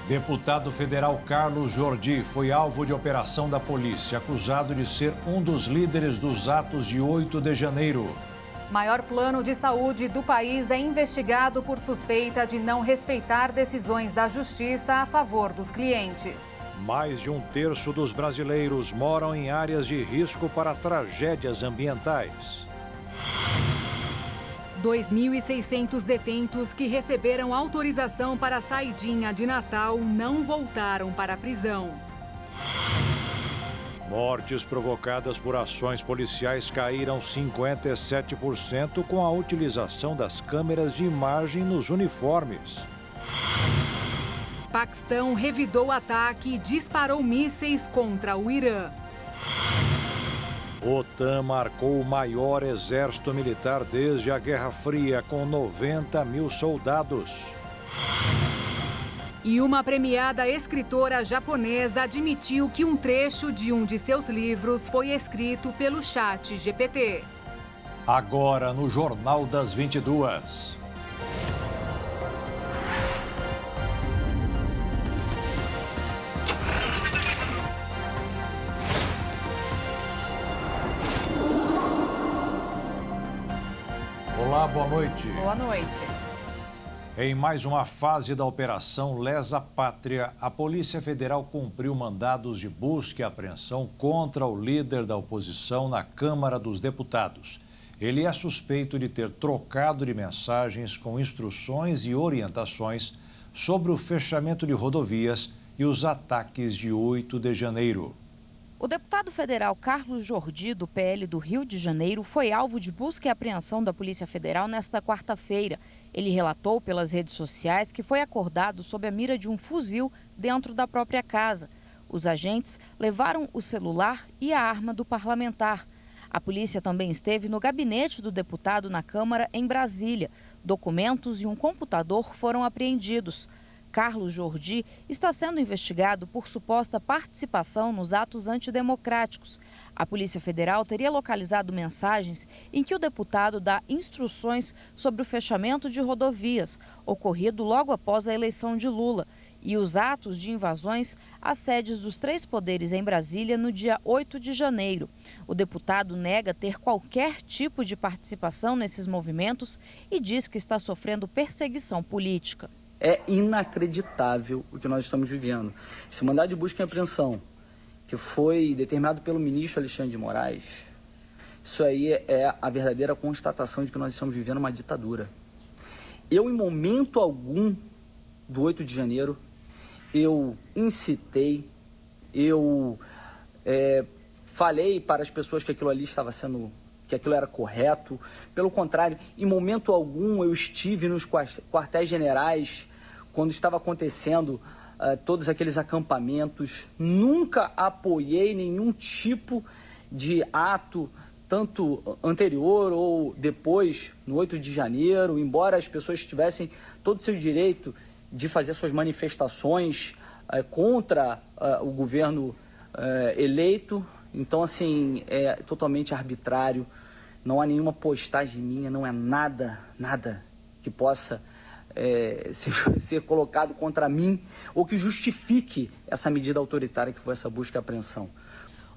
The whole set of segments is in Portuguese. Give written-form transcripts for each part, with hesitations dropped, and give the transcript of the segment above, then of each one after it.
Deputado federal Carlos Jordi foi alvo de operação da polícia, acusado de ser um dos líderes dos atos de 8 de janeiro. Maior plano de saúde do país é investigado por suspeita de não respeitar decisões da justiça a favor dos clientes. Mais de um terço dos brasileiros moram em áreas de risco para tragédias ambientais. 2.600 detentos que receberam autorização para a saidinha de Natal não voltaram para a prisão. Mortes provocadas por ações policiais caíram 57% com a utilização das câmeras de imagem nos uniformes. Paquistão revidou o ataque e disparou mísseis contra o Irã. OTAN marcou o maior exército militar desde a Guerra Fria, com 90 mil soldados. E uma premiada escritora japonesa admitiu que um trecho de um de seus livros foi escrito pelo ChatGPT. Agora no Jornal das 22. Olá, boa noite. Boa noite. Em mais uma fase da Operação Lesa Pátria, a Polícia Federal cumpriu mandados de busca e apreensão contra o líder da oposição na Câmara dos Deputados. Ele é suspeito de ter trocado de mensagens com instruções e orientações sobre o fechamento de rodovias e os ataques de 8 de janeiro. O deputado federal Carlos Jordi, do PL do Rio de Janeiro, foi alvo de busca e apreensão da Polícia Federal nesta quarta-feira. Ele relatou pelas redes sociais que foi acordado sob a mira de um fuzil dentro da própria casa. Os agentes levaram o celular e a arma do parlamentar. A polícia também esteve no gabinete do deputado na Câmara, em Brasília. Documentos e um computador foram apreendidos. Carlos Jordi está sendo investigado por suposta participação nos atos antidemocráticos. A Polícia Federal teria localizado mensagens em que o deputado dá instruções sobre o fechamento de rodovias, ocorrido logo após a eleição de Lula, e os atos de invasões às sedes dos 3 poderes em Brasília no dia 8 de janeiro. O deputado nega ter qualquer tipo de participação nesses movimentos e diz que está sofrendo perseguição política. É inacreditável o que nós estamos vivendo. Esse mandado de busca e apreensão, que foi determinado pelo ministro Alexandre de Moraes, isso aí é a verdadeira constatação de que nós estamos vivendo uma ditadura. Eu, em momento algum do 8 de janeiro, eu incitei, eu falei para as pessoas que aquilo ali estava sendo, que aquilo era correto. Pelo contrário, em momento algum eu estive nos quartéis generais quando estava acontecendo todos aqueles acampamentos. Nunca apoiei nenhum tipo de ato, tanto anterior ou depois, no 8 de janeiro, embora as pessoas tivessem todo o seu direito de fazer suas manifestações contra o governo eleito. Então, assim, é totalmente arbitrário, não há nenhuma postagem minha, não é nada que possa ser colocado contra mim ou que justifique essa medida autoritária que foi essa busca e apreensão.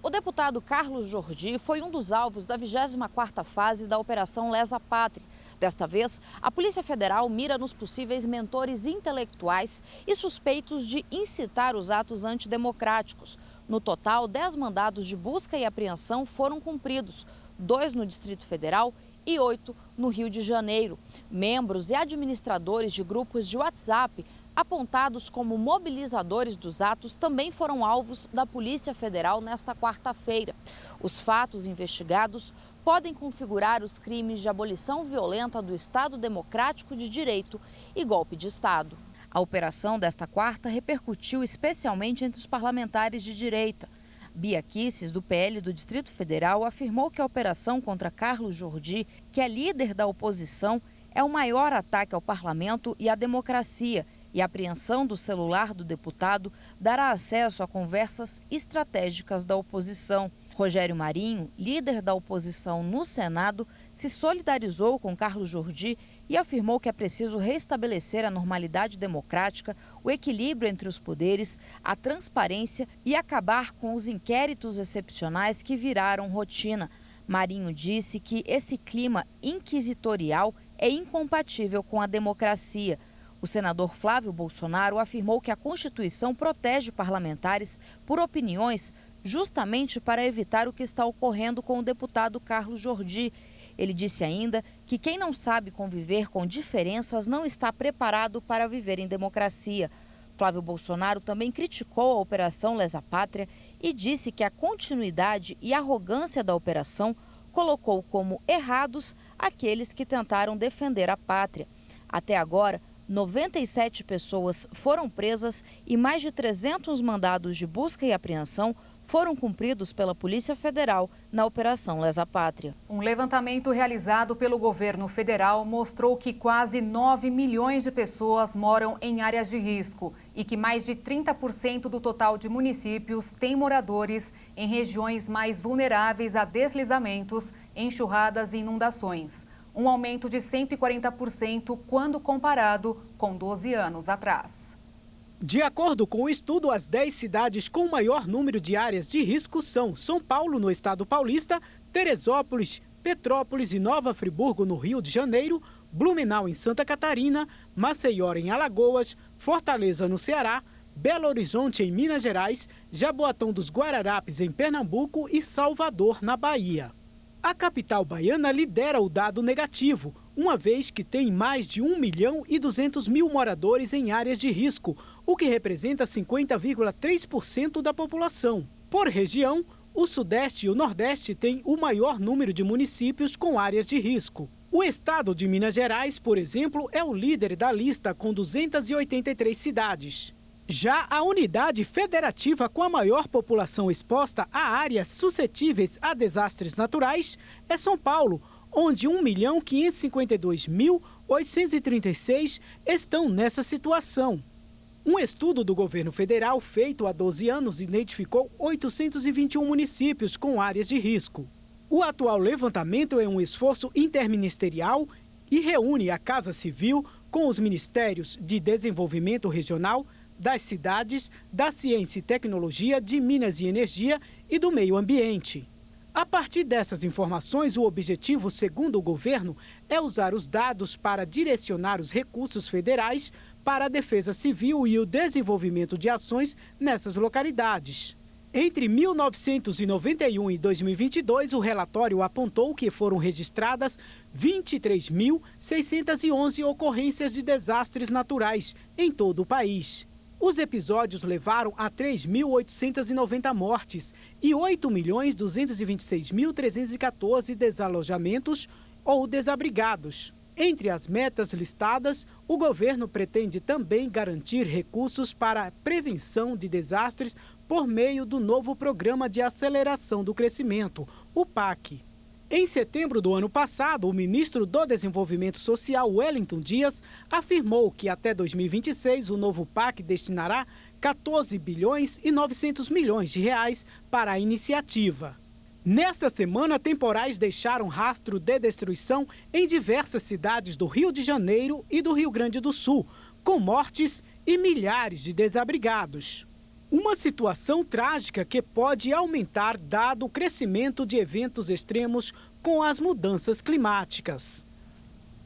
O deputado Carlos Jordi foi um dos alvos da 24ª fase da Operação Lesa Pátria. Desta vez, a Polícia Federal mira nos possíveis mentores intelectuais e suspeitos de incitar os atos antidemocráticos. No total, 10 mandados de busca e apreensão foram cumpridos, 2 no Distrito Federal e 8 no Rio de Janeiro. Membros e administradores de grupos de WhatsApp apontados como mobilizadores dos atos também foram alvos da Polícia Federal nesta quarta-feira. Os fatos investigados podem configurar os crimes de abolição violenta do Estado Democrático de Direito e golpe de Estado. A operação desta quarta repercutiu especialmente entre os parlamentares de direita. Bia Kicis, do PL do Distrito Federal, afirmou que a operação contra Carlos Jordi, que é líder da oposição, é o maior ataque ao parlamento e à democracia, e a apreensão do celular do deputado dará acesso a conversas estratégicas da oposição. Rogério Marinho, líder da oposição no Senado, se solidarizou com Carlos Jordi e afirmou que é preciso restabelecer a normalidade democrática, o equilíbrio entre os poderes, a transparência e acabar com os inquéritos excepcionais que viraram rotina. Marinho disse que esse clima inquisitorial é incompatível com a democracia. O senador Flávio Bolsonaro afirmou que a Constituição protege parlamentares por opiniões justamente para evitar o que está ocorrendo com o deputado Carlos Jordi. Ele disse ainda que quem não sabe conviver com diferenças não está preparado para viver em democracia. Flávio Bolsonaro também criticou a Operação Lesa Pátria e disse que a continuidade e arrogância da operação colocou como errados aqueles que tentaram defender a pátria. Até agora, 97 pessoas foram presas e mais de 300 mandados de busca e apreensão foram cumpridos pela Polícia Federal na Operação Lesa Pátria. Um levantamento realizado pelo governo federal mostrou que quase 9 milhões de pessoas moram em áreas de risco e que mais de 30% do total de municípios têm moradores em regiões mais vulneráveis a deslizamentos, enxurradas e inundações. Um aumento de 140% quando comparado com 12 anos atrás. De acordo com o estudo, as 10 cidades com maior número de áreas de risco são São Paulo, no estado paulista, Teresópolis, Petrópolis e Nova Friburgo, no Rio de Janeiro, Blumenau, em Santa Catarina, Maceió, em Alagoas, Fortaleza, no Ceará, Belo Horizonte, em Minas Gerais, Jaboatão dos Guararapes, em Pernambuco e Salvador, na Bahia. A capital baiana lidera o dado negativo, uma vez que tem mais de 1.200.000 moradores em áreas de risco, o que representa 50,3% da população. Por região, o Sudeste e o Nordeste têm o maior número de municípios com áreas de risco. O estado de Minas Gerais, por exemplo, é o líder da lista com 283 cidades. Já a unidade federativa com a maior população exposta a áreas suscetíveis a desastres naturais é São Paulo, onde 1.552.836 estão nessa situação. Um estudo do governo federal feito há 12 anos identificou 821 municípios com áreas de risco. O atual levantamento é um esforço interministerial e reúne a Casa Civil com os Ministérios de Desenvolvimento Regional, das Cidades, da Ciência e Tecnologia, de Minas e Energia e do Meio Ambiente. A partir dessas informações, o objetivo, segundo o governo, é usar os dados para direcionar os recursos federais para a defesa civil e o desenvolvimento de ações nessas localidades. Entre 1991 e 2022, o relatório apontou que foram registradas 23.611 ocorrências de desastres naturais em todo o país. Os episódios levaram a 3.890 mortes e 8.226.314 desalojamentos ou desabrigados. Entre as metas listadas, o governo pretende também garantir recursos para a prevenção de desastres por meio do novo Programa de Aceleração do Crescimento, o PAC. Em setembro do ano passado, o ministro do Desenvolvimento Social, Wellington Dias, afirmou que até 2026 o novo PAC destinará 14 bilhões e 900 milhões de reais para a iniciativa. Nesta semana, temporais deixaram rastro de destruição em diversas cidades do Rio de Janeiro e do Rio Grande do Sul, com mortes e milhares de desabrigados. Uma situação trágica que pode aumentar dado o crescimento de eventos extremos com as mudanças climáticas.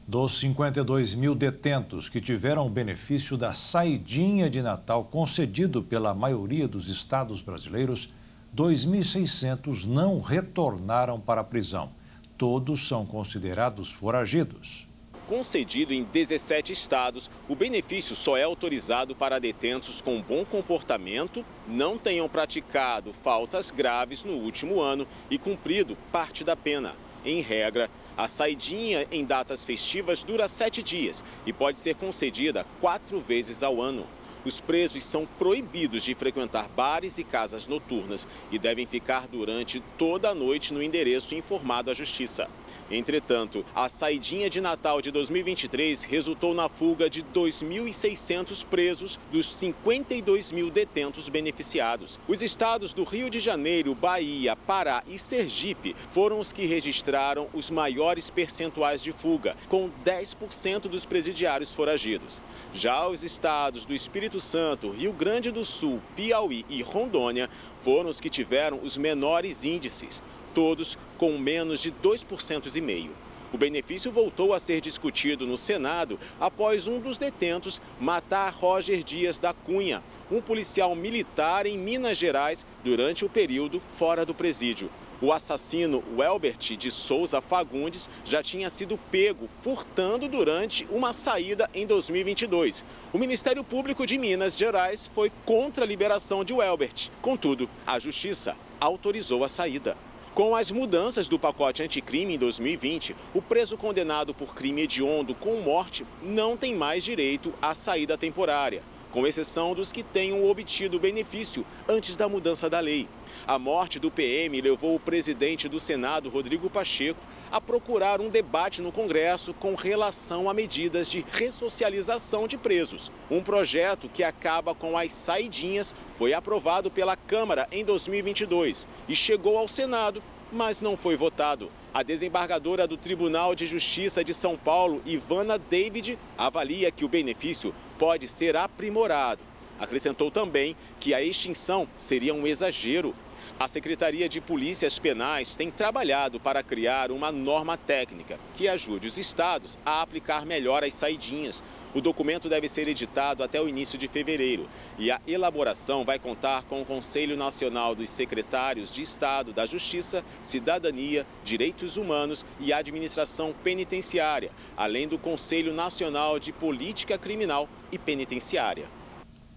Dos 52 mil detentos que tiveram o benefício da saidinha de Natal concedido pela maioria dos estados brasileiros, 2.600 não retornaram para a prisão. Todos são considerados foragidos. Concedido em 17 estados, o benefício só é autorizado para detentos com bom comportamento, não tenham praticado faltas graves no último ano e cumprido parte da pena. Em regra, a saidinha em datas festivas dura 7 dias e pode ser concedida 4 vezes ao ano. Os presos são proibidos de frequentar bares e casas noturnas e devem ficar durante toda a noite no endereço informado à Justiça. Entretanto, a saidinha de Natal de 2023 resultou na fuga de 2.600 presos dos 52 mil detentos beneficiados. Os estados do Rio de Janeiro, Bahia, Pará e Sergipe foram os que registraram os maiores percentuais de fuga, com 10% dos presidiários foragidos. Já os estados do Espírito Santo, Rio Grande do Sul, Piauí e Rondônia foram os que tiveram os menores índices, todos com menos de 2,5%. O benefício voltou a ser discutido no Senado após um dos detentos matar Roger Dias da Cunha, um policial militar em Minas Gerais, durante o período fora do presídio. O assassino Welbert de Souza Fagundes já tinha sido pego furtando durante uma saída em 2022. O Ministério Público de Minas Gerais foi contra a liberação de Welbert. Contudo, a Justiça autorizou a saída. Com as mudanças do pacote anticrime em 2020, o preso condenado por crime hediondo com morte não tem mais direito à saída temporária, com exceção dos que tenham obtido o benefício antes da mudança da lei. A morte do PM levou o presidente do Senado, Rodrigo Pacheco, a procurar um debate no Congresso com relação a medidas de ressocialização de presos. Um projeto que acaba com as saidinhas foi aprovado pela Câmara em 2022 e chegou ao Senado, mas não foi votado. A desembargadora do Tribunal de Justiça de São Paulo, Ivana David, avalia que o benefício pode ser aprimorado. Acrescentou também que a extinção seria um exagero. A Secretaria de Polícias Penais tem trabalhado para criar uma norma técnica que ajude os estados a aplicar melhor as saidinhas. O documento deve ser editado até o início de fevereiro e a elaboração vai contar com o Conselho Nacional dos Secretários de Estado da Justiça, Cidadania, Direitos Humanos e Administração Penitenciária, além do Conselho Nacional de Política Criminal e Penitenciária.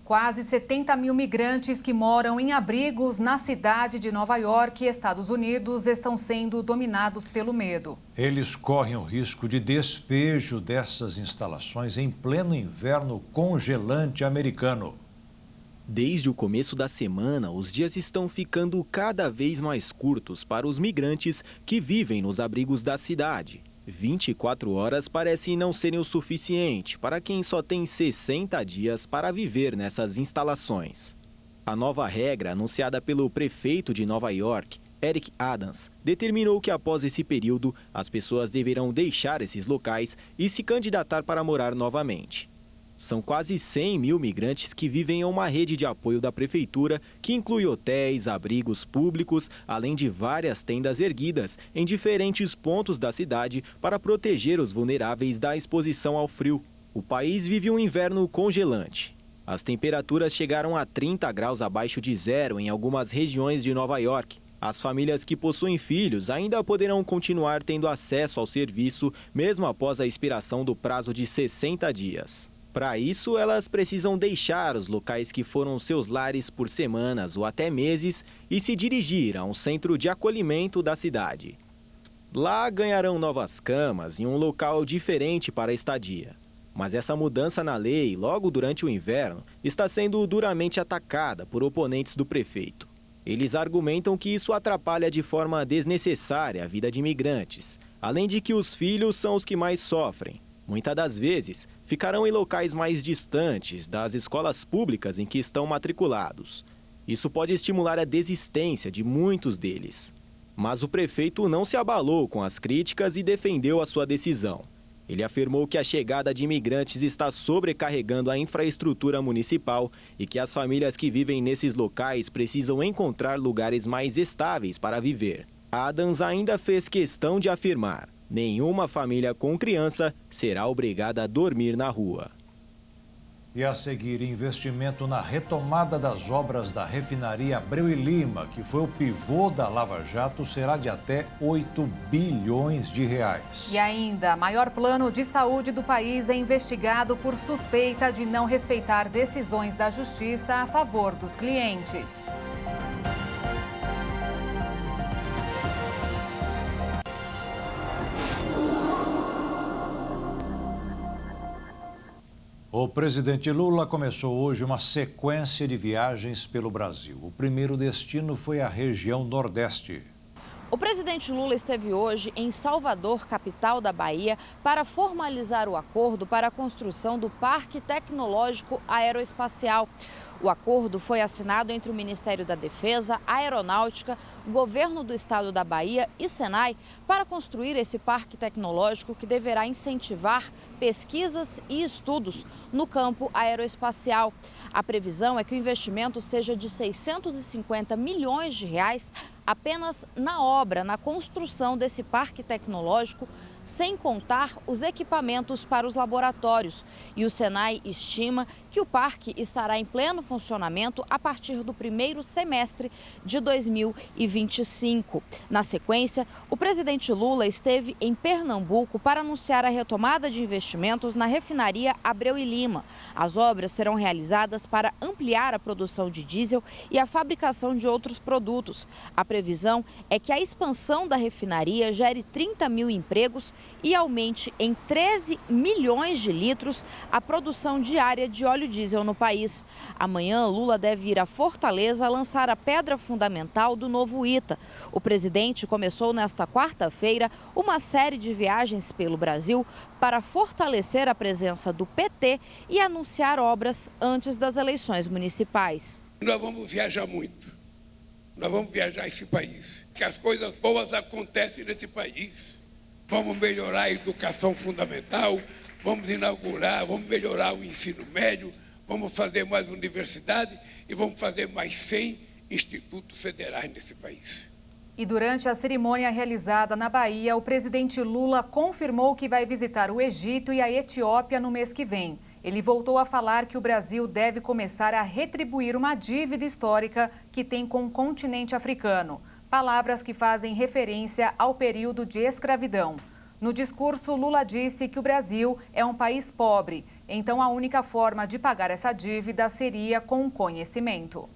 Quase 70 mil migrantes que moram em abrigos na cidade de Nova York, Estados Unidos, estão sendo dominados pelo medo. Eles correm o risco de despejo dessas instalações em pleno inverno congelante americano. Desde o começo da semana, os dias estão ficando cada vez mais curtos para os migrantes que vivem nos abrigos da cidade. 24 horas parecem não serem o suficiente para quem só tem 60 dias para viver nessas instalações. A nova regra, anunciada pelo prefeito de Nova York, Eric Adams, determinou que após esse período, as pessoas deverão deixar esses locais e se candidatar para morar novamente. São quase 100 mil migrantes que vivem em uma rede de apoio da prefeitura que inclui hotéis, abrigos públicos, além de várias tendas erguidas em diferentes pontos da cidade para proteger os vulneráveis da exposição ao frio. O país vive um inverno congelante. As temperaturas chegaram a 30 graus abaixo de zero em algumas regiões de Nova York. As famílias que possuem filhos ainda poderão continuar tendo acesso ao serviço mesmo após a expiração do prazo de 60 dias. Para isso, elas precisam deixar os locais que foram seus lares por semanas ou até meses e se dirigir a um centro de acolhimento da cidade. Lá ganharão novas camas e um local diferente para a estadia. Mas essa mudança na lei, logo durante o inverno, está sendo duramente atacada por oponentes do prefeito. Eles argumentam que isso atrapalha de forma desnecessária a vida de imigrantes, além de que os filhos são os que mais sofrem. Muitas das vezes, ficarão em locais mais distantes das escolas públicas em que estão matriculados. Isso pode estimular a desistência de muitos deles. Mas o prefeito não se abalou com as críticas e defendeu a sua decisão. Ele afirmou que a chegada de imigrantes está sobrecarregando a infraestrutura municipal e que as famílias que vivem nesses locais precisam encontrar lugares mais estáveis para viver. Adams ainda fez questão de afirmar: nenhuma família com criança será obrigada a dormir na rua. E a seguir, investimento na retomada das obras da refinaria Abreu e Lima, que foi o pivô da Lava Jato, será de até 8 bilhões de reais. E ainda, maior plano de saúde do país é investigado por suspeita de não respeitar decisões da justiça a favor dos clientes. O presidente Lula começou hoje uma sequência de viagens pelo Brasil. O primeiro destino foi a região Nordeste. O presidente Lula esteve hoje em Salvador, capital da Bahia, para formalizar o acordo para a construção do Parque Tecnológico Aeroespacial. O acordo foi assinado entre o Ministério da Defesa, a Aeronáutica, o Governo do Estado da Bahia e Senai para construir esse parque tecnológico que deverá incentivar pesquisas e estudos no campo aeroespacial. A previsão é que o investimento seja de 650 milhões de reais apenas na obra, na construção desse parque tecnológico, sem contar os equipamentos para os laboratórios. E o Senai estima que o parque estará em pleno funcionamento a partir do primeiro semestre de 2025. Na sequência, o presidente Lula esteve em Pernambuco para anunciar a retomada de investimentos na refinaria Abreu e Lima. As obras serão realizadas para ampliar a produção de diesel e a fabricação de outros produtos. A previsão é que a expansão da refinaria gere 30 mil empregos e aumente em 13 milhões de litros a produção diária de óleo diesel no país. Amanhã, Lula deve ir a Fortaleza lançar a pedra fundamental do novo ITA. O presidente começou nesta quarta-feira uma série de viagens pelo Brasil para fortalecer a presença do PT e anunciar obras antes das eleições municipais. Nós vamos viajar muito. Nós vamos viajar esse país. Que as coisas boas acontecem nesse país. Vamos melhorar a educação fundamental, vamos inaugurar, vamos melhorar o ensino médio, vamos fazer mais universidade e vamos fazer mais 100 institutos federais nesse país. E durante a cerimônia realizada na Bahia, o presidente Lula confirmou que vai visitar o Egito e a Etiópia no mês que vem. Ele voltou a falar que o Brasil deve começar a retribuir uma dívida histórica que tem com o continente africano. Palavras que fazem referência ao período de escravidão. No discurso, Lula disse que o Brasil é um país pobre, então a única forma de pagar essa dívida seria com conhecimento.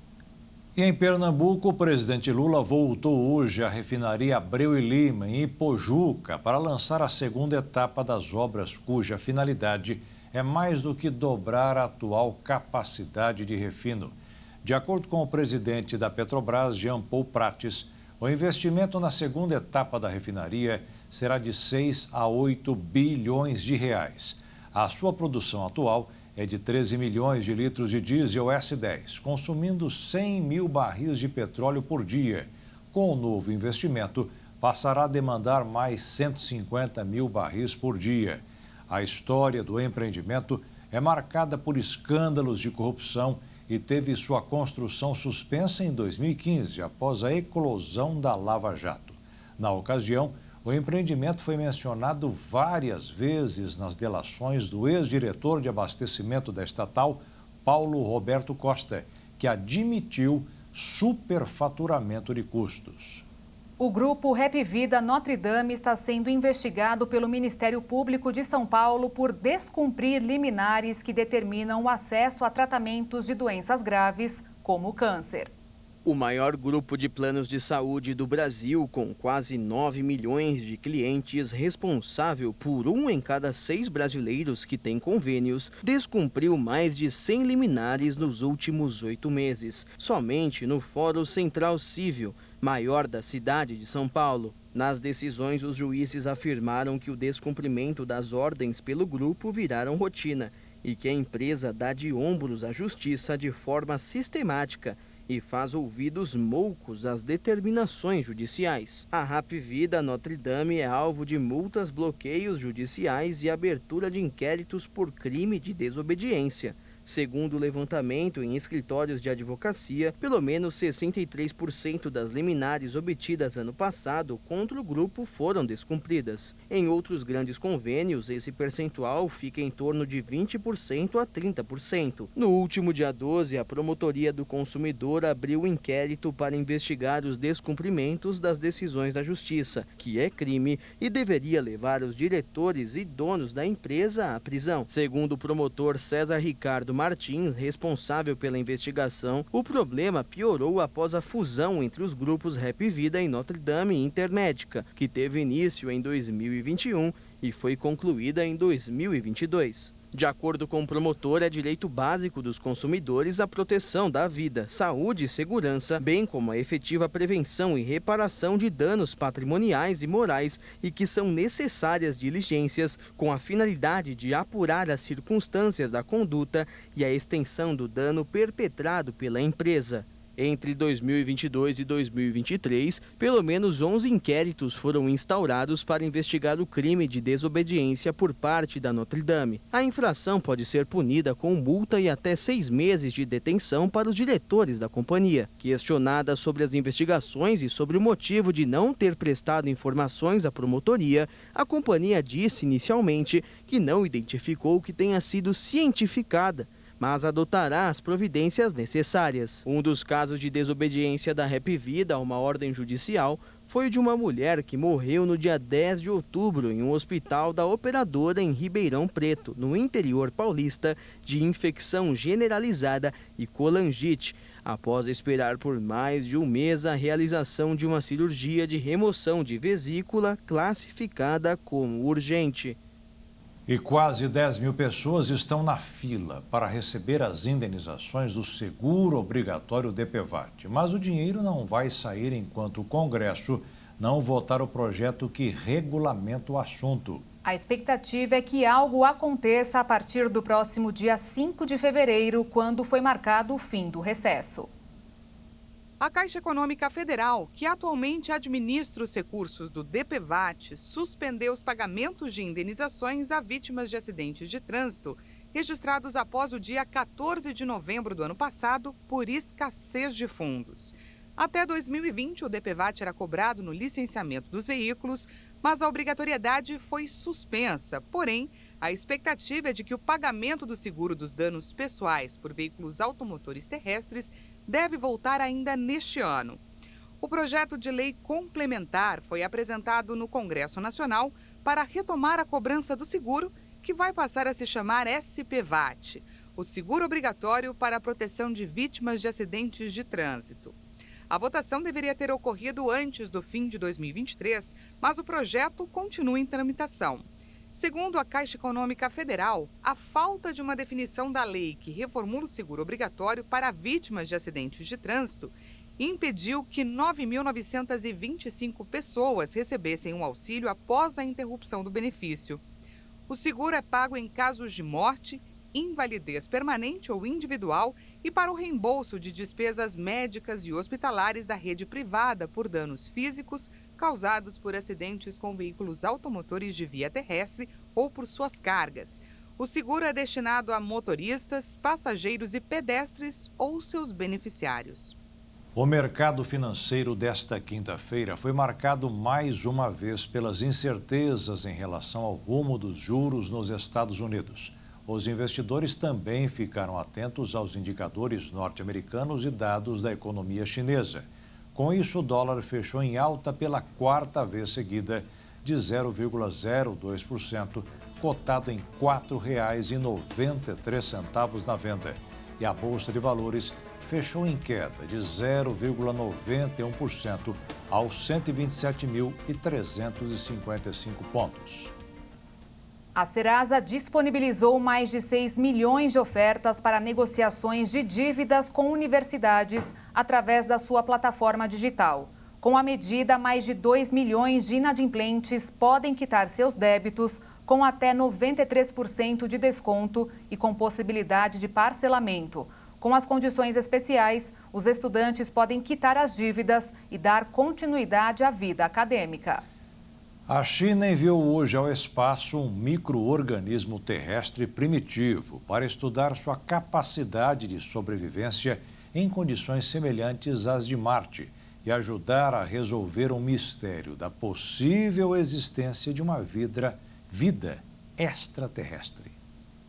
E em Pernambuco, o presidente Lula voltou hoje à refinaria Abreu e Lima, em Ipojuca, para lançar a segunda etapa das obras cuja finalidade é mais do que dobrar a atual capacidade de refino. De acordo com o presidente da Petrobras, Jean Paul Prates, o investimento na segunda etapa da refinaria será de 6 a 8 bilhões de reais. A sua produção atual é de 13 milhões de litros de diesel S10, consumindo 100 mil barris de petróleo por dia. Com o novo investimento, passará a demandar mais 150 mil barris por dia. A história do empreendimento é marcada por escândalos de corrupção e teve sua construção suspensa em 2015, após a eclosão da Lava Jato. Na ocasião, o empreendimento foi mencionado várias vezes nas delações do ex-diretor de abastecimento da estatal, Paulo Roberto Costa, que admitiu superfaturamento de custos. O grupo Rap Vida Notre Dame está sendo investigado pelo Ministério Público de São Paulo por descumprir liminares que determinam o acesso a tratamentos de doenças graves, como o câncer. O maior grupo de planos de saúde do Brasil, com quase 9 milhões de clientes, responsável por 1 em cada 6 brasileiros que têm convênios, descumpriu mais de 100 liminares nos últimos 8 meses, somente no Fórum Central Civil, maior da cidade de São Paulo. Nas decisões, os juízes afirmaram que o descumprimento das ordens pelo grupo viraram rotina e que a empresa dá de ombros à justiça de forma sistemática e faz ouvidos moucos às determinações judiciais. A Rap Vida Notre Dame é alvo de multas, bloqueios judiciais e abertura de inquéritos por crime de desobediência. Segundo o levantamento em escritórios de advocacia, pelo menos 63% das liminares obtidas ano passado contra o grupo foram descumpridas. Em outros grandes convênios, esse percentual fica em torno de 20% a 30%. No último dia 12, a Promotoria do Consumidor abriu um inquérito para investigar os descumprimentos das decisões da Justiça, que é crime e deveria levar os diretores e donos da empresa à prisão. Segundo o promotor César Ricardo Martins, responsável pela investigação, o problema piorou após a fusão entre os grupos Rap Vida e Notre Dame e Intermédica, que teve início em 2021 e foi concluída em 2022. De acordo com o promotor, é direito básico dos consumidores a proteção da vida, saúde e segurança, bem como a efetiva prevenção e reparação de danos patrimoniais e morais e que são necessárias diligências com a finalidade de apurar as circunstâncias da conduta e a extensão do dano perpetrado pela empresa. Entre 2022 e 2023, pelo menos 11 inquéritos foram instaurados para investigar o crime de desobediência por parte da Notre Dame. A infração pode ser punida com multa e até 6 meses de detenção para os diretores da companhia. Questionada sobre as investigações e sobre o motivo de não ter prestado informações à promotoria, a companhia disse inicialmente que não identificou que tenha sido cientificada, mas adotará as providências necessárias. Um dos casos de desobediência da Rap Vida a uma ordem judicial foi o de uma mulher que morreu no dia 10 de outubro em um hospital da operadora em Ribeirão Preto, no interior paulista, de infecção generalizada e colangite, após esperar por mais de um mês a realização de uma cirurgia de remoção de vesícula classificada como urgente. E quase 10 mil pessoas estão na fila para receber as indenizações do seguro obrigatório DPVAT. Mas o dinheiro não vai sair enquanto o Congresso não votar o projeto que regulamenta o assunto. A expectativa é que algo aconteça a partir do próximo dia 5 de fevereiro, quando foi marcado o fim do recesso. A Caixa Econômica Federal, que atualmente administra os recursos do DPVAT, suspendeu os pagamentos de indenizações a vítimas de acidentes de trânsito registrados após o dia 14 de novembro do ano passado por escassez de fundos. Até 2020, o DPVAT era cobrado no licenciamento dos veículos, mas a obrigatoriedade foi suspensa. Porém, a expectativa é de que o pagamento do seguro dos danos pessoais por veículos automotores terrestres deve voltar ainda neste ano. O projeto de lei complementar foi apresentado no Congresso Nacional para retomar a cobrança do seguro, que vai passar a se chamar SPVAT, o seguro obrigatório para a proteção de vítimas de acidentes de trânsito. A votação deveria ter ocorrido antes do fim de 2023, mas o projeto continua em tramitação. Segundo a Caixa Econômica Federal, a falta de uma definição da lei que reformula o seguro obrigatório para vítimas de acidentes de trânsito impediu que 9.925 pessoas recebessem um auxílio após a interrupção do benefício. O seguro é pago em casos de morte, invalidez permanente ou individual e para o reembolso de despesas médicas e hospitalares da rede privada por danos físicos causados por acidentes com veículos automotores de via terrestre ou por suas cargas. O seguro é destinado a motoristas, passageiros e pedestres ou seus beneficiários. O mercado financeiro desta quinta-feira foi marcado mais uma vez pelas incertezas em relação ao rumo dos juros nos Estados Unidos. Os investidores também ficaram atentos aos indicadores norte-americanos e dados da economia chinesa. Com isso, o dólar fechou em alta pela quarta vez seguida, de 0,02%, cotado em R$ 4,93 na venda. E a Bolsa de Valores fechou em queda de 0,91% aos 127.355 pontos. A Serasa disponibilizou mais de 6 milhões de ofertas para negociações de dívidas com universidades através da sua plataforma digital. Com a medida, mais de 2 milhões de inadimplentes podem quitar seus débitos com até 93% de desconto e com possibilidade de parcelamento. Com as condições especiais, os estudantes podem quitar as dívidas e dar continuidade à vida acadêmica. A China enviou hoje ao espaço um micro-organismo terrestre primitivo para estudar sua capacidade de sobrevivência em condições semelhantes às de Marte e ajudar a resolver um mistério da possível existência de uma vida extraterrestre.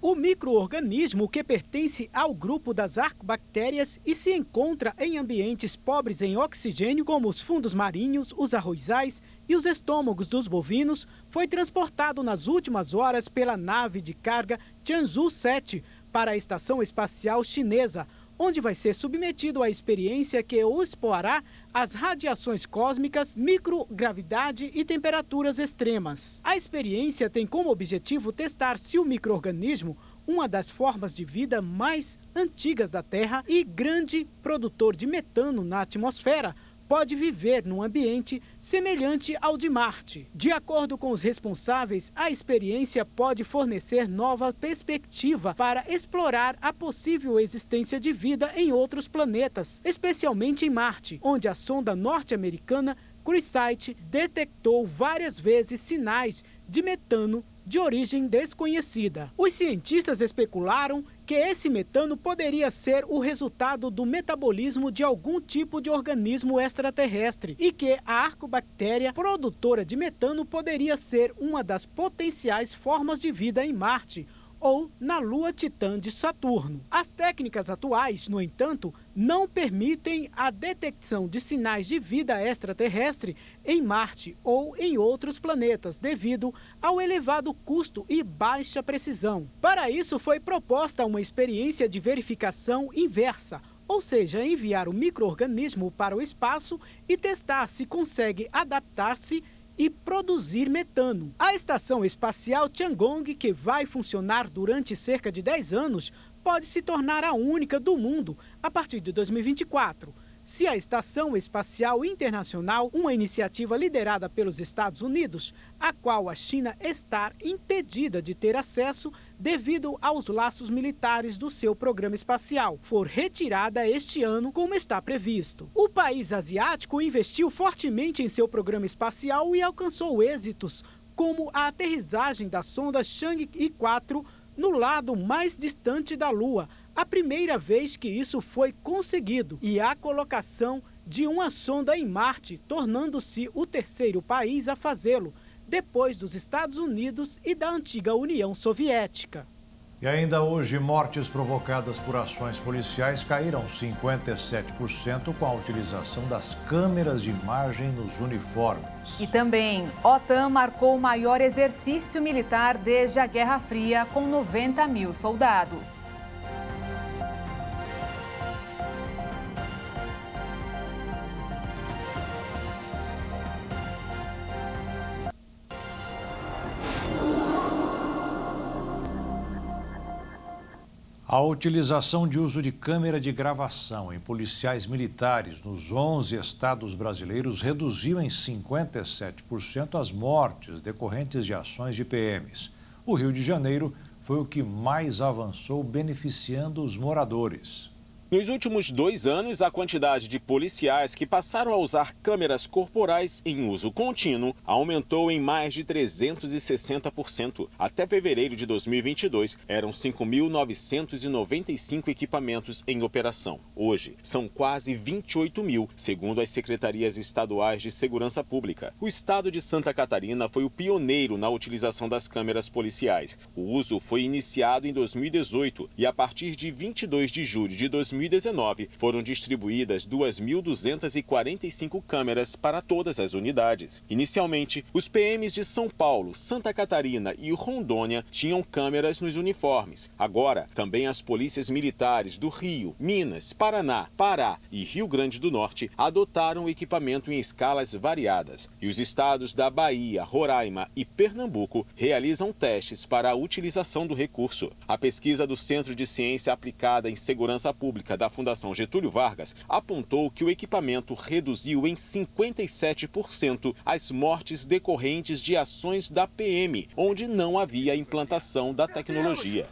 O micro-organismo, que pertence ao grupo das arcobactérias e se encontra em ambientes pobres em oxigênio, como os fundos marinhos, os arrozais e os estômagos dos bovinos, foi transportado nas últimas horas pela nave de carga Tianzhou 7 para a Estação Espacial Chinesa, onde vai ser submetido à experiência que o exporá às radiações cósmicas, microgravidade e temperaturas extremas. A experiência tem como objetivo testar se o micro-organismo uma das formas de vida mais antigas da Terra e grande produtor de metano na atmosfera, pode viver num ambiente semelhante ao de Marte. De acordo com os responsáveis, a experiência pode fornecer nova perspectiva para explorar a possível existência de vida em outros planetas, especialmente em Marte, onde a sonda norte-americana CureSat detectou várias vezes sinais de metano de origem desconhecida. Os cientistas especularam que esse metano poderia ser o resultado do metabolismo de algum tipo de organismo extraterrestre e que a arcobactéria produtora de metano poderia ser uma das potenciais formas de vida em Marte ou na lua Titã de Saturno. As técnicas atuais, no entanto, não permitem a detecção de sinais de vida extraterrestre em Marte ou em outros planetas, devido ao elevado custo e baixa precisão. Para isso, foi proposta uma experiência de verificação inversa, ou seja, enviar o micro-organismo para o espaço e testar se consegue adaptar-se e produzir metano. A estação espacial Tiangong, que vai funcionar durante cerca de 10 anos, pode se tornar a única do mundo a partir de 2024. Se a Estação Espacial Internacional, uma iniciativa liderada pelos Estados Unidos, a qual a China está impedida de ter acesso devido aos laços militares do seu programa espacial, for retirada este ano como está previsto. O país asiático investiu fortemente em seu programa espacial e alcançou êxitos, como a aterrissagem da sonda Chang'e 4 no lado mais distante da Lua, a primeira vez que isso foi conseguido, e a colocação de uma sonda em Marte, tornando-se o terceiro país a fazê-lo, depois dos Estados Unidos e da antiga União Soviética. E ainda hoje, mortes provocadas por ações policiais caíram 57% com a utilização das câmeras de imagem nos uniformes. E também, OTAN marcou o maior exercício militar desde a Guerra Fria, com 90 mil soldados. A utilização de uso de câmera de gravação em policiais militares nos 11 estados brasileiros reduziu em 57% as mortes decorrentes de ações de PMs. O Rio de Janeiro foi o que mais avançou, beneficiando os moradores. Nos últimos 2 anos, a quantidade de policiais que passaram a usar câmeras corporais em uso contínuo aumentou em mais de 360%. Até fevereiro de 2022, eram 5.995 equipamentos em operação. Hoje, são quase 28 mil, segundo as secretarias estaduais de segurança pública. O estado de Santa Catarina foi o pioneiro na utilização das câmeras policiais. O uso foi iniciado em 2018 e, a partir de 22 de julho de 2019, foram distribuídas 2.245 câmeras para todas as unidades. Inicialmente, os PMs de São Paulo, Santa Catarina e Rondônia tinham câmeras nos uniformes. Agora, também as polícias militares do Rio, Minas, Paraná, Pará e Rio Grande do Norte adotaram o equipamento em escalas variadas. E os estados da Bahia, Roraima e Pernambuco realizam testes para a utilização do recurso. A pesquisa do Centro de Ciência Aplicada em Segurança Pública da Fundação Getúlio Vargas apontou que o equipamento reduziu em 57% as mortes decorrentes de ações da PM, onde não havia implantação da tecnologia.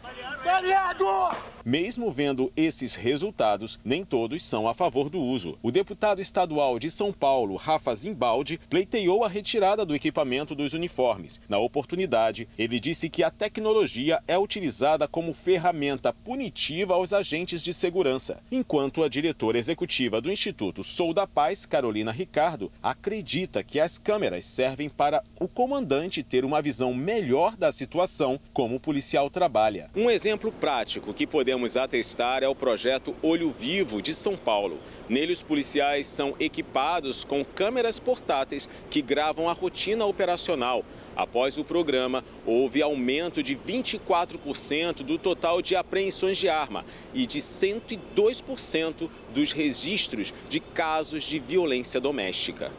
Mesmo vendo esses resultados, nem todos são a favor do uso. O deputado estadual de São Paulo, Rafa Zimbaldi, pleiteou a retirada do equipamento dos uniformes. Na oportunidade, ele disse que a tecnologia é utilizada como ferramenta punitiva aos agentes de segurança, enquanto a diretora executiva do Instituto Sou da Paz, Carolina Ricardo, acredita que as câmeras servem para o comandante ter uma visão melhor da situação como o policial trabalha. Um exemplo prático que podemos atestar é o projeto Olho Vivo de São Paulo. Nele, os policiais são equipados com câmeras portáteis que gravam a rotina operacional. Após o programa, houve aumento de 24% do total de apreensões de arma e de 102% dos registros de casos de violência doméstica.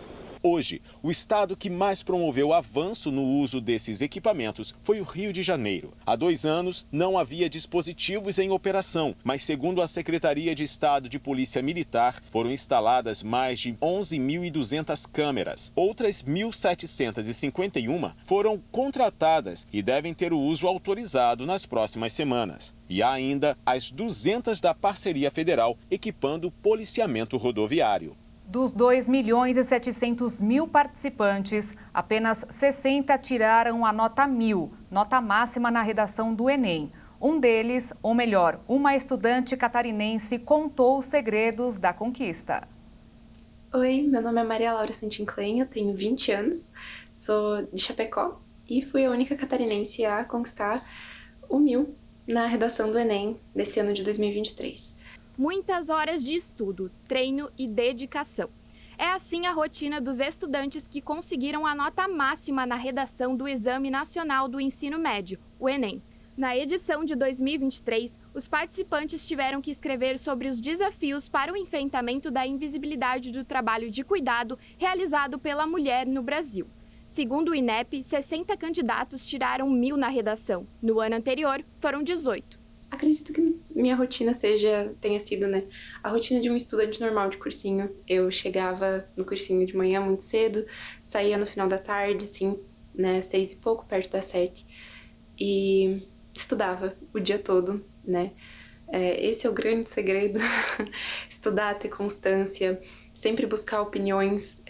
Hoje, o estado que mais promoveu avanço no uso desses equipamentos foi o Rio de Janeiro. Há 2 anos, não havia dispositivos em operação, mas segundo a Secretaria de Estado de Polícia Militar, foram instaladas mais de 11.200 câmeras. Outras 1.751 foram contratadas e devem ter o uso autorizado nas próximas semanas. E há ainda as 200 da Parceria Federal equipando o policiamento rodoviário. Dos 2.700.000 participantes, apenas 60 tiraram a nota 1000, nota máxima na redação do Enem. Um deles, ou melhor, uma estudante catarinense, contou os segredos da conquista. Oi, meu nome é Maria Laura Santinclen, eu tenho 20 anos, sou de Chapecó e fui a única catarinense a conquistar o 1000 na redação do Enem desse ano de 2023. Muitas horas de estudo, treino e dedicação. É assim a rotina dos estudantes que conseguiram a nota máxima na redação do Exame Nacional do Ensino Médio, o Enem. Na edição de 2023, os participantes tiveram que escrever sobre os desafios para o enfrentamento da invisibilidade do trabalho de cuidado realizado pela mulher no Brasil. Segundo o INEP, 60 candidatos tiraram 1000 na redação. No ano anterior, foram 18. Acredito que minha rotina tenha sido, a rotina de um estudante normal de cursinho. Eu chegava no cursinho de manhã muito cedo, saía no final da tarde, 6 e pouco, perto das 7, e estudava o dia todo, Esse é o grande segredo, estudar, ter constância, sempre buscar opiniões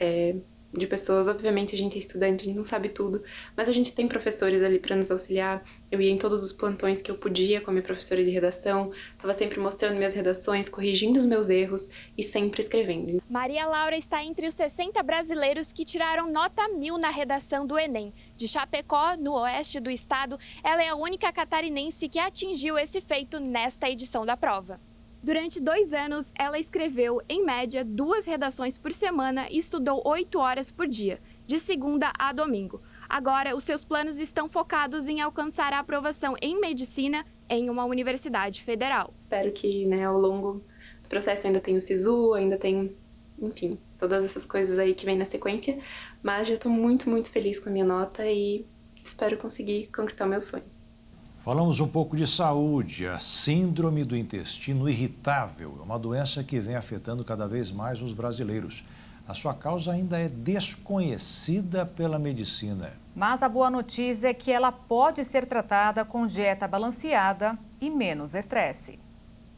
de pessoas. Obviamente a gente é estudante, a gente não sabe tudo, mas a gente tem professores ali para nos auxiliar. Eu ia em todos os plantões que eu podia com a minha professora de redação, estava sempre mostrando minhas redações, corrigindo os meus erros e sempre escrevendo. Maria Laura está entre os 60 brasileiros que tiraram nota 1000 na redação do Enem. De Chapecó, no oeste do estado, ela é a única catarinense que atingiu esse feito nesta edição da prova. Durante 2 anos, ela escreveu, em média, 2 redações por semana e estudou 8 horas por dia, de segunda a domingo. Agora, os seus planos estão focados em alcançar a aprovação em medicina em uma universidade federal. Espero que, ao longo do processo, ainda tenho o SISU, ainda tenho, enfim, todas essas coisas aí que vem na sequência, mas já estou muito, muito feliz com a minha nota e espero conseguir conquistar o meu sonho. Falamos um pouco de saúde. A síndrome do intestino irritável é uma doença que vem afetando cada vez mais os brasileiros. A sua causa ainda é desconhecida pela medicina. Mas a boa notícia é que ela pode ser tratada com dieta balanceada e menos estresse.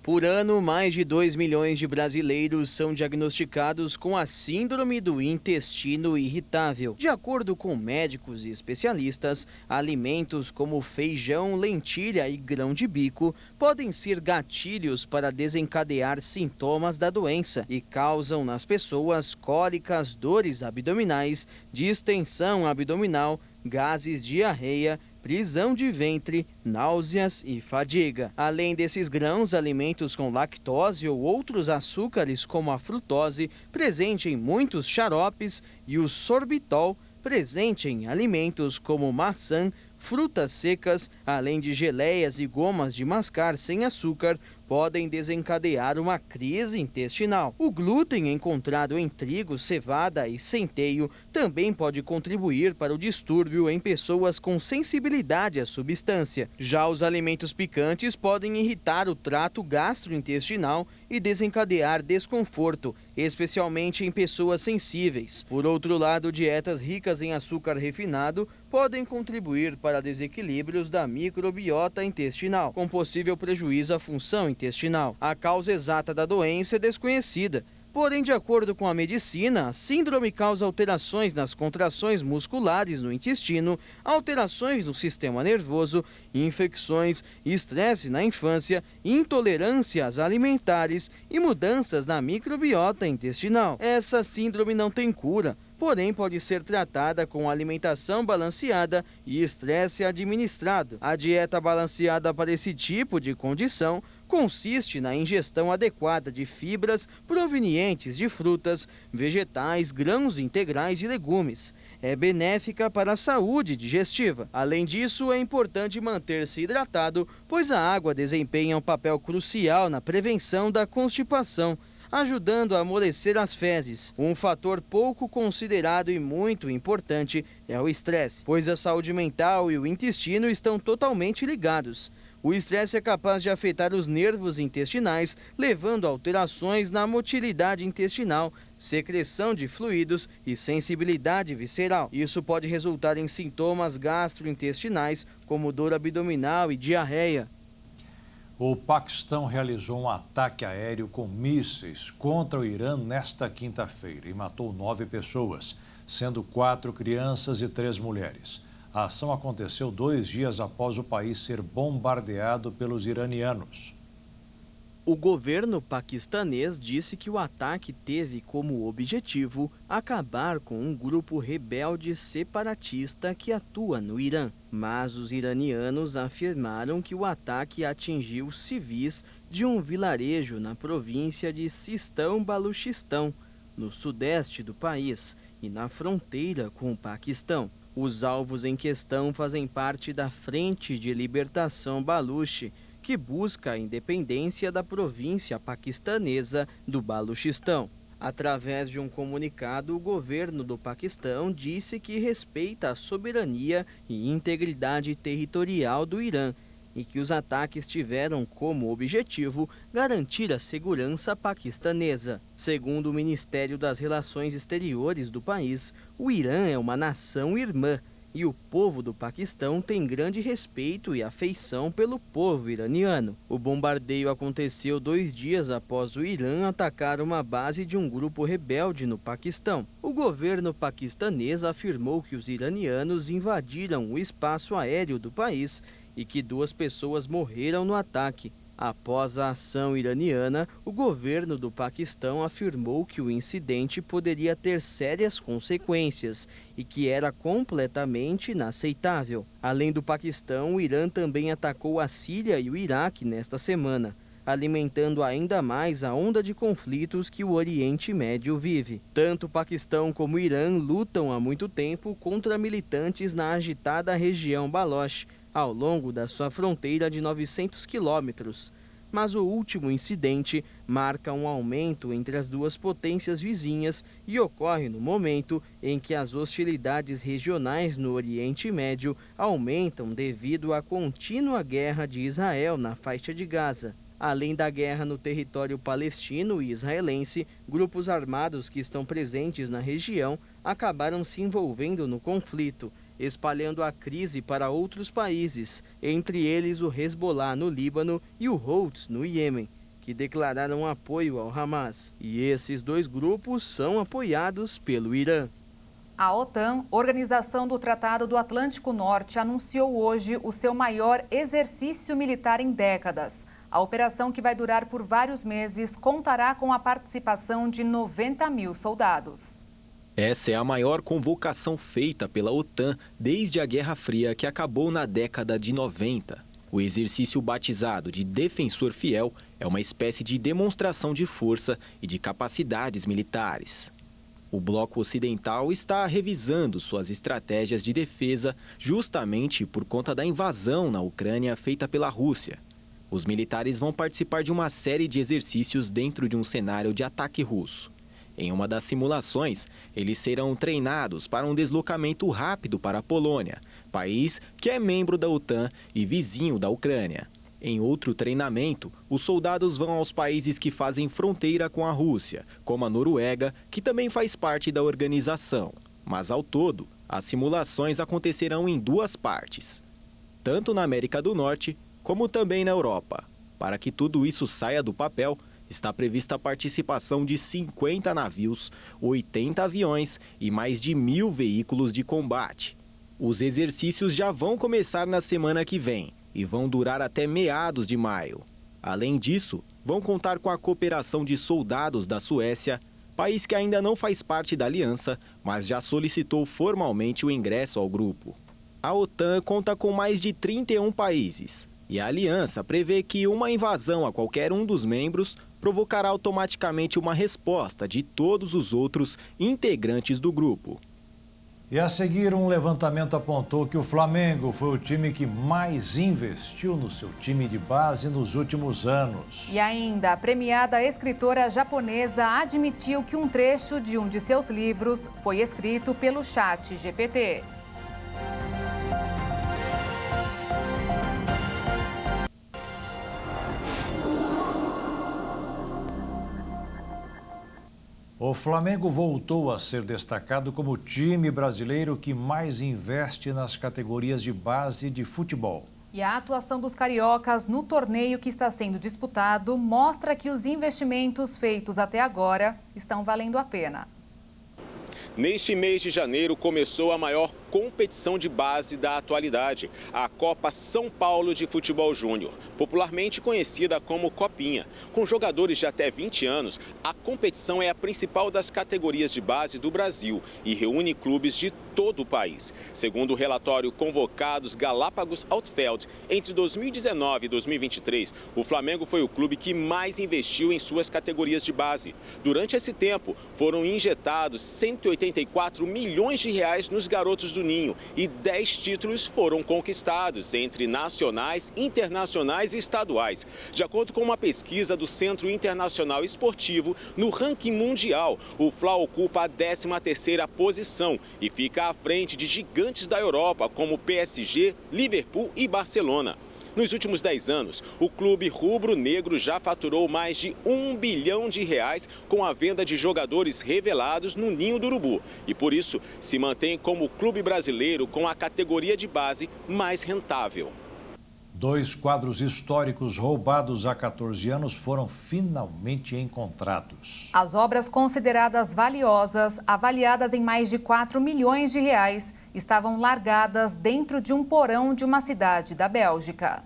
Por ano, mais de 2 milhões de brasileiros são diagnosticados com a síndrome do intestino irritável. De acordo com médicos e especialistas, alimentos como feijão, lentilha e grão de bico podem ser gatilhos para desencadear sintomas da doença e causam nas pessoas cólicas, dores abdominais, distensão abdominal, gases, diarreia, prisão de ventre, náuseas e fadiga. Além desses grãos, alimentos com lactose ou outros açúcares, como a frutose, presente em muitos xaropes, e o sorbitol, presente em alimentos como maçã, frutas secas, além de geleias e gomas de mascar sem açúcar, podem desencadear uma crise intestinal. O glúten encontrado em trigo, cevada e centeio também pode contribuir para o distúrbio em pessoas com sensibilidade à substância. Já os alimentos picantes podem irritar o trato gastrointestinal e desencadear desconforto, especialmente em pessoas sensíveis. Por outro lado, dietas ricas em açúcar refinado podem contribuir para desequilíbrios da microbiota intestinal, com possível prejuízo à função intestinal. A causa exata da doença é desconhecida. Porém, de acordo com a medicina, a síndrome causa alterações nas contrações musculares no intestino, alterações no sistema nervoso, infecções, estresse na infância, intolerâncias alimentares e mudanças na microbiota intestinal. Essa síndrome não tem cura, porém pode ser tratada com alimentação balanceada e estresse administrado. A dieta balanceada para esse tipo de condição consiste na ingestão adequada de fibras provenientes de frutas, vegetais, grãos integrais e legumes. É benéfica para a saúde digestiva. Além disso, é importante manter-se hidratado, pois a água desempenha um papel crucial na prevenção da constipação. ajudando a amolecer as fezes. Um fator pouco considerado e muito importante é o estresse, pois a saúde mental e o intestino estão totalmente ligados. O estresse é capaz de afetar os nervos intestinais, levando a alterações na motilidade intestinal, secreção de fluidos e sensibilidade visceral. Isso pode resultar em sintomas gastrointestinais, como dor abdominal e diarreia. O Paquistão realizou um ataque aéreo com mísseis contra o Irã nesta quinta-feira e matou 9 pessoas, sendo 4 crianças e 3 mulheres. A ação aconteceu 2 dias após o país ser bombardeado pelos iranianos. O governo paquistanês disse que o ataque teve como objetivo acabar com um grupo rebelde separatista que atua no Irã. Mas os iranianos afirmaram que o ataque atingiu civis de um vilarejo na província de Sistão-Baluchistão, no sudeste do país e na fronteira com o Paquistão. Os alvos em questão fazem parte da Frente de Libertação Baluchi, que busca a independência da província paquistanesa do Baluchistão. Através de um comunicado, o governo do Paquistão disse que respeita a soberania e integridade territorial do Irã e que os ataques tiveram como objetivo garantir a segurança paquistanesa. Segundo o Ministério das Relações Exteriores do país, o Irã é uma nação irmã e o povo do Paquistão tem grande respeito e afeição pelo povo iraniano. O bombardeio aconteceu 2 dias após o Irã atacar uma base de um grupo rebelde no Paquistão. O governo paquistanês afirmou que os iranianos invadiram o espaço aéreo do país e que 2 pessoas morreram no ataque. Após a ação iraniana, o governo do Paquistão afirmou que o incidente poderia ter sérias consequências e que era completamente inaceitável. Além do Paquistão, o Irã também atacou a Síria e o Iraque nesta semana, alimentando ainda mais a onda de conflitos que o Oriente Médio vive. Tanto o Paquistão como o Irã lutam há muito tempo contra militantes na agitada região Baloch, ao longo da sua fronteira de 900 quilômetros. Mas o último incidente marca um aumento entre as 2 potências vizinhas e ocorre no momento em que as hostilidades regionais no Oriente Médio aumentam devido à contínua guerra de Israel na faixa de Gaza. Além da guerra no território palestino e israelense, grupos armados que estão presentes na região acabaram se envolvendo no conflito, espalhando a crise para outros países, entre eles o Hezbollah no Líbano e o Houthis no Iêmen, que declararam apoio ao Hamas. E esses 2 grupos são apoiados pelo Irã. A OTAN, Organização do Tratado do Atlântico Norte, anunciou hoje o seu maior exercício militar em décadas. A operação, que vai durar por vários meses, contará com a participação de 90 mil soldados. Essa é a maior convocação feita pela OTAN desde a Guerra Fria, que acabou na década de 90. O exercício batizado de Defensor Fiel é uma espécie de demonstração de força e de capacidades militares. O bloco ocidental está revisando suas estratégias de defesa justamente por conta da invasão na Ucrânia feita pela Rússia. Os militares vão participar de uma série de exercícios dentro de um cenário de ataque russo. Em uma das simulações, eles serão treinados para um deslocamento rápido para a Polônia, país que é membro da OTAN e vizinho da Ucrânia. Em outro treinamento, os soldados vão aos países que fazem fronteira com a Rússia, como a Noruega, que também faz parte da organização. Mas, ao todo, as simulações acontecerão em 2 partes, tanto na América do Norte como também na Europa. Para que tudo isso saia do papel, está prevista a participação de 50 navios, 80 aviões e mais de 1.000 veículos de combate. Os exercícios já vão começar na semana que vem e vão durar até meados de maio. Além disso, vão contar com a cooperação de soldados da Suécia, país que ainda não faz parte da aliança, mas já solicitou formalmente o ingresso ao grupo. A OTAN conta com mais de 31 países e a aliança prevê que uma invasão a qualquer um dos membros provocará automaticamente uma resposta de todos os outros integrantes do grupo. E a seguir, um levantamento apontou que o Flamengo foi o time que mais investiu no seu time de base nos últimos anos. E ainda, a premiada escritora japonesa admitiu que um trecho de um de seus livros foi escrito pelo ChatGPT. O Flamengo voltou a ser destacado como o time brasileiro que mais investe nas categorias de base de futebol. E a atuação dos cariocas no torneio que está sendo disputado mostra que os investimentos feitos até agora estão valendo a pena. Neste mês de janeiro começou a maior competição de base da atualidade, a Copa São Paulo de Futebol Júnior, popularmente conhecida como Copinha. Com jogadores de até 20 anos, a competição é a principal das categorias de base do Brasil e reúne clubes de todo o país. Segundo o relatório Convocados Galápagos Outfield, entre 2019 e 2023, o Flamengo foi o clube que mais investiu em suas categorias de base. Durante esse tempo, foram injetados 184 milhões de reais nos garotos do Ninho e 10 títulos foram conquistados entre nacionais, internacionais e estaduais. De acordo com uma pesquisa do Centro Internacional Esportivo, no ranking mundial, o Fla ocupa a 13ª posição e fica à frente de gigantes da Europa como PSG, Liverpool e Barcelona. Nos últimos 10 anos, o clube rubro-negro já faturou mais de R$1 bilhão com a venda de jogadores revelados no Ninho do Urubu. E por isso, se mantém como o clube brasileiro com a categoria de base mais rentável. 2 quadros históricos roubados há 14 anos foram finalmente encontrados. As obras consideradas valiosas, avaliadas em mais de R$4 milhões, estavam largadas dentro de um porão de uma cidade da Bélgica.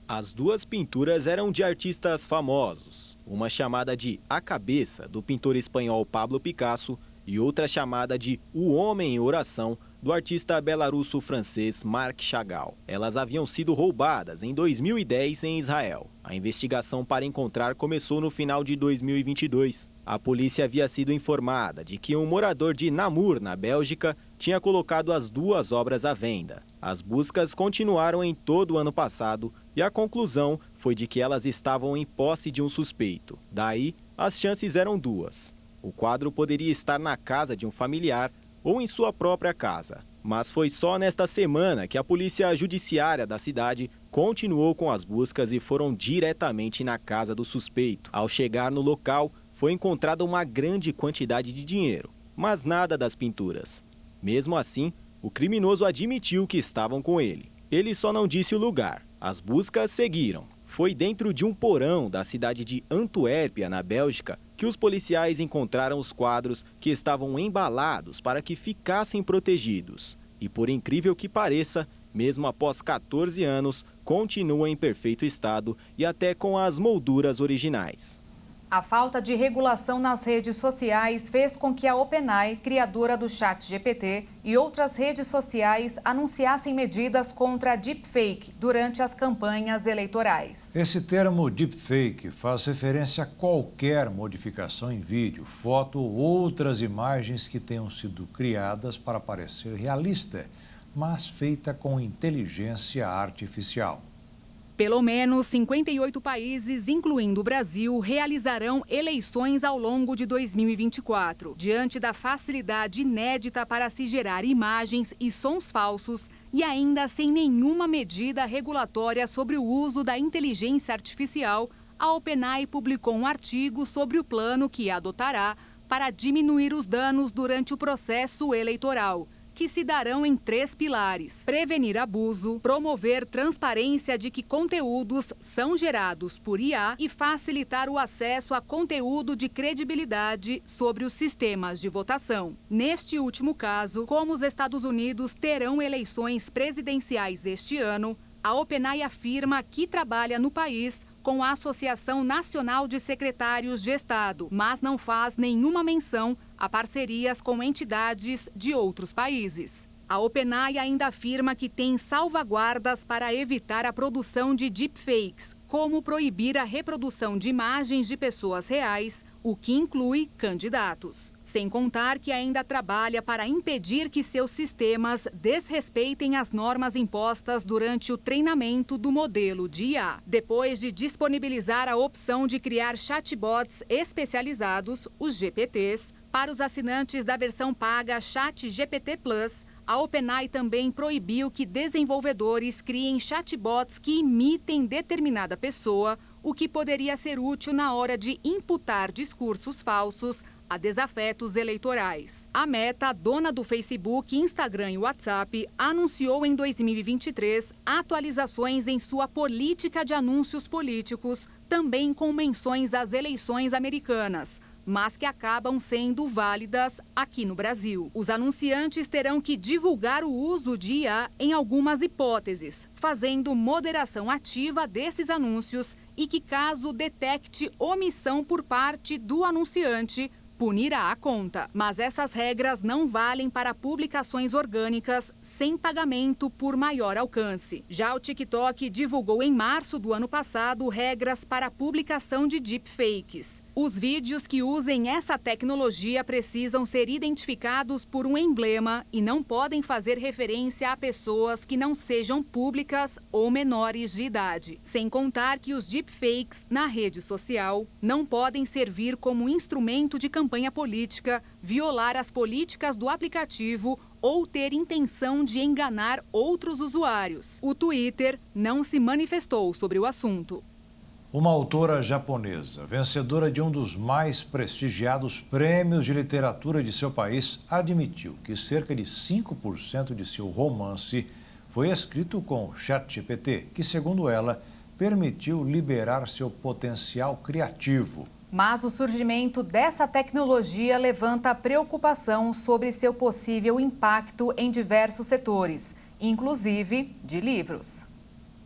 As 2 pinturas eram de artistas famosos, uma chamada de A Cabeça, do pintor espanhol Pablo Picasso, e outra chamada de O Homem em Oração, do artista belarusso-francês Marc Chagall. Elas haviam sido roubadas em 2010 em Israel. A investigação para encontrar começou no final de 2022. A polícia havia sido informada de que um morador de Namur, na Bélgica, tinha colocado as 2 obras à venda. As buscas continuaram em todo o ano passado e a conclusão foi de que elas estavam em posse de um suspeito. Daí, as chances eram 2. O quadro poderia estar na casa de um familiar ou em sua própria casa. Mas foi só nesta semana que a polícia judiciária da cidade continuou com as buscas e foram diretamente na casa do suspeito. Ao chegar no local, foi encontrada uma grande quantidade de dinheiro, mas nada das pinturas. Mesmo assim, o criminoso admitiu que estavam com ele. Ele só não disse o lugar. As buscas seguiram. Foi dentro de um porão da cidade de Antuérpia, na Bélgica, que os policiais encontraram os quadros que estavam embalados para que ficassem protegidos. E por incrível que pareça, mesmo após 14 anos, continuam em perfeito estado e até com as molduras originais. A falta de regulação nas redes sociais fez com que a OpenAI, criadora do ChatGPT, e outras redes sociais anunciassem medidas contra a deepfake durante as campanhas eleitorais. Esse termo deepfake faz referência a qualquer modificação em vídeo, foto ou outras imagens que tenham sido criadas para parecer realista, mas feita com inteligência artificial. Pelo menos 58 países, incluindo o Brasil, realizarão eleições ao longo de 2024. Diante da facilidade inédita para se gerar imagens e sons falsos e ainda sem nenhuma medida regulatória sobre o uso da inteligência artificial, a OpenAI publicou um artigo sobre o plano que adotará para diminuir os danos durante o processo eleitoral, que se darão em 3 pilares: prevenir abuso, promover transparência de que conteúdos são gerados por IA e facilitar o acesso a conteúdo de credibilidade sobre os sistemas de votação. Neste último caso, como os Estados Unidos terão eleições presidenciais este ano, a OpenAI afirma que trabalha no país com a Associação Nacional de Secretários de Estado, mas não faz nenhuma menção a parcerias com entidades de outros países. A OpenAI ainda afirma que tem salvaguardas para evitar a produção de deepfakes, como proibir a reprodução de imagens de pessoas reais, o que inclui candidatos. Sem contar que ainda trabalha para impedir que seus sistemas desrespeitem as normas impostas durante o treinamento do modelo de IA. Depois de disponibilizar a opção de criar chatbots especializados, os GPTs, para os assinantes da versão paga ChatGPT Plus, a OpenAI também proibiu que desenvolvedores criem chatbots que imitem determinada pessoa, o que poderia ser útil na hora de imputar discursos falsos a desafetos eleitorais. A Meta, dona do Facebook, Instagram e WhatsApp, anunciou em 2023 atualizações em sua política de anúncios políticos, também com menções às eleições americanas, mas que acabam sendo válidas aqui no Brasil. Os anunciantes terão que divulgar o uso de IA em algumas hipóteses, fazendo moderação ativa desses anúncios e que, caso detecte omissão por parte do anunciante, punirá a conta. Mas essas regras não valem para publicações orgânicas sem pagamento por maior alcance. Já o TikTok divulgou em março do ano passado regras para a publicação de deepfakes. Os vídeos que usem essa tecnologia precisam ser identificados por um emblema e não podem fazer referência a pessoas que não sejam públicas ou menores de idade. Sem contar que os deepfakes na rede social não podem servir como instrumento de campanha política, violar as políticas do aplicativo ou ter intenção de enganar outros usuários. O Twitter não se manifestou sobre o assunto. Uma autora japonesa, vencedora de um dos mais prestigiados prêmios de literatura de seu país, admitiu que cerca de 5% de seu romance foi escrito com o ChatGPT, que, segundo ela, permitiu liberar seu potencial criativo. Mas o surgimento dessa tecnologia levanta preocupação sobre seu possível impacto em diversos setores, inclusive de livros.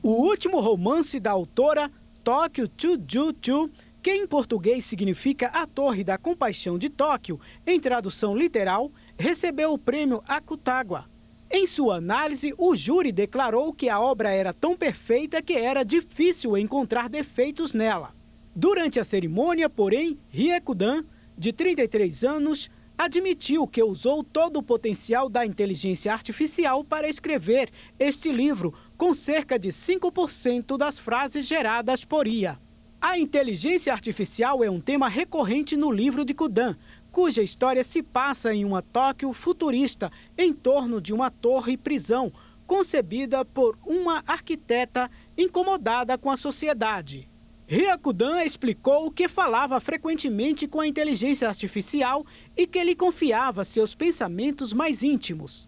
O último romance da autora, Tóquio Chujuchu, que em português significa A Torre da Compaixão de Tóquio, em tradução literal, recebeu o prêmio Akutagawa. Em sua análise, o júri declarou que a obra era tão perfeita que era difícil encontrar defeitos nela. Durante a cerimônia, porém, Riekudan, de 33 anos, admitiu que usou todo o potencial da inteligência artificial para escrever este livro, com cerca de 5% das frases geradas por IA. A inteligência artificial é um tema recorrente no livro de Kudan, cuja história se passa em uma Tóquio futurista, em torno de uma torre-prisão, concebida por uma arquiteta incomodada com a sociedade. Riekudan explicou que falava frequentemente com a inteligência artificial e que lhe confiava seus pensamentos mais íntimos.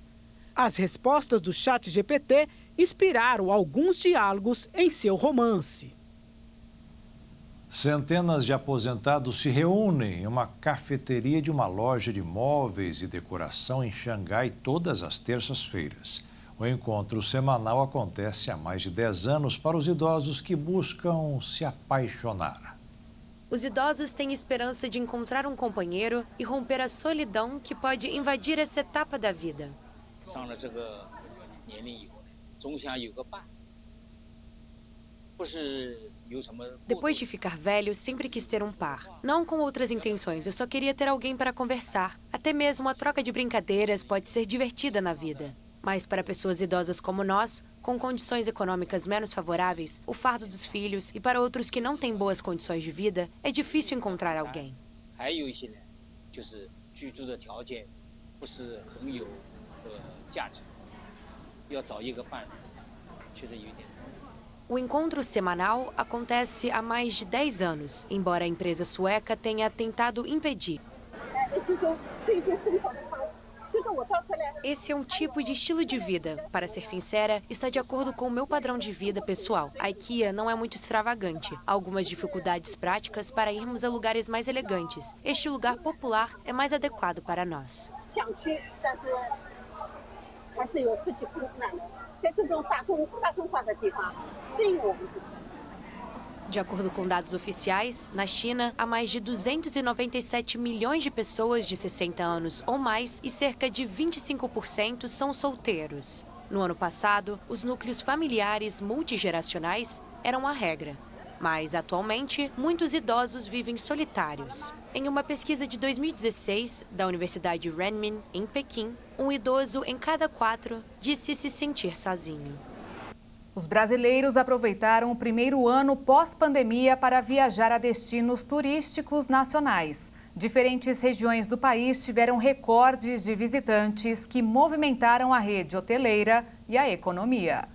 As respostas do ChatGPT inspiraram alguns diálogos em seu romance. Centenas de aposentados se reúnem em uma cafeteria de uma loja de móveis e decoração em Xangai todas as terças-feiras. O encontro semanal acontece há mais de 10 anos para os idosos que buscam se apaixonar. Os idosos têm esperança de encontrar um companheiro e romper a solidão que pode invadir essa etapa da vida. Depois de ficar velho, sempre quis ter um par. Não com outras intenções, eu só queria ter alguém para conversar. Até mesmo a troca de brincadeiras pode ser divertida na vida. Mas para pessoas idosas como nós, com condições econômicas menos favoráveis, o fardo dos filhos e para outros que não têm boas condições de vida, é difícil encontrar alguém. O encontro semanal acontece há mais de 10 anos, embora a empresa sueca tenha tentado impedir. Esse é um tipo de estilo de vida. Para ser sincera, está de acordo com o meu padrão de vida pessoal. A IKEA não é muito extravagante. Há algumas dificuldades práticas para irmos a lugares mais elegantes. Este lugar popular é mais adequado para nós. De acordo com dados oficiais, na China, há mais de 297 milhões de pessoas de 60 anos ou mais e cerca de 25% são solteiros. No ano passado, os núcleos familiares multigeracionais eram a regra. Mas, atualmente, muitos idosos vivem solitários. Em uma pesquisa de 2016, da Universidade Renmin, em Pequim, um idoso em cada 4 disse se sentir sozinho. Os brasileiros aproveitaram o primeiro ano pós-pandemia para viajar a destinos turísticos nacionais. Diferentes regiões do país tiveram recordes de visitantes que movimentaram a rede hoteleira e a economia.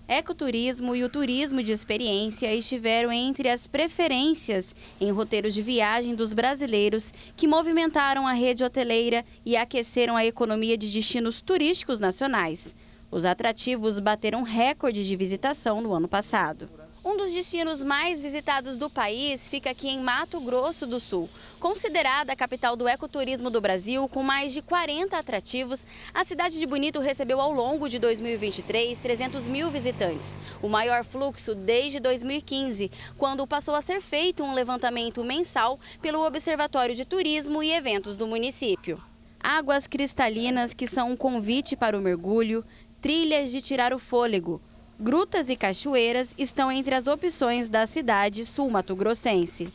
Ecoturismo e o turismo de experiência estiveram entre as preferências em roteiros de viagem dos brasileiros que movimentaram a rede hoteleira e aqueceram a economia de destinos turísticos nacionais. Os atrativos bateram recorde de visitação no ano passado. Um dos destinos mais visitados do país fica aqui em Mato Grosso do Sul. Considerada a capital do ecoturismo do Brasil, com mais de 40 atrativos, a cidade de Bonito recebeu ao longo de 2023 300 mil visitantes, o maior fluxo desde 2015, quando passou a ser feito um levantamento mensal pelo Observatório de Turismo e Eventos do município. Águas cristalinas que são um convite para o mergulho, trilhas de tirar o fôlego, grutas e cachoeiras estão entre as opções da cidade sul-mato-grossense.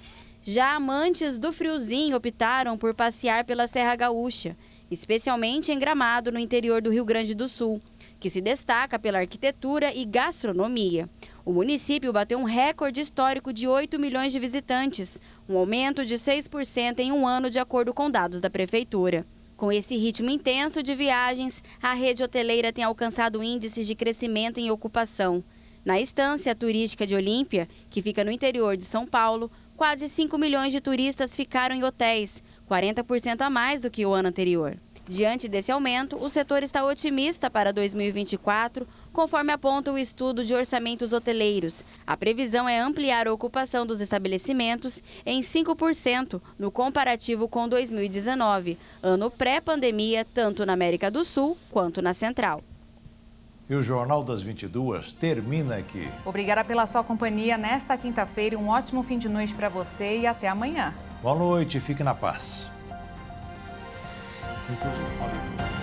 Já amantes do friozinho optaram por passear pela Serra Gaúcha, especialmente em Gramado, no interior do Rio Grande do Sul, que se destaca pela arquitetura e gastronomia. O município bateu um recorde histórico de 8 milhões de visitantes, um aumento de 6% em um ano, de acordo com dados da prefeitura. Com esse ritmo intenso de viagens, a rede hoteleira tem alcançado índices de crescimento em ocupação. Na estância turística de Olímpia, que fica no interior de São Paulo, quase 5 milhões de turistas ficaram em hotéis, 40% a mais do que o ano anterior. Diante desse aumento, o setor está otimista para 2024, conforme aponta o estudo de orçamentos hoteleiros. A previsão é ampliar a ocupação dos estabelecimentos em 5% no comparativo com 2019, ano pré-pandemia, tanto na América do Sul quanto na Central. E o Jornal das 22 termina aqui. Obrigada pela sua companhia nesta quinta-feira. Um ótimo fim de noite para você e até amanhã. Boa noite, fique na paz. Inclusive, falei.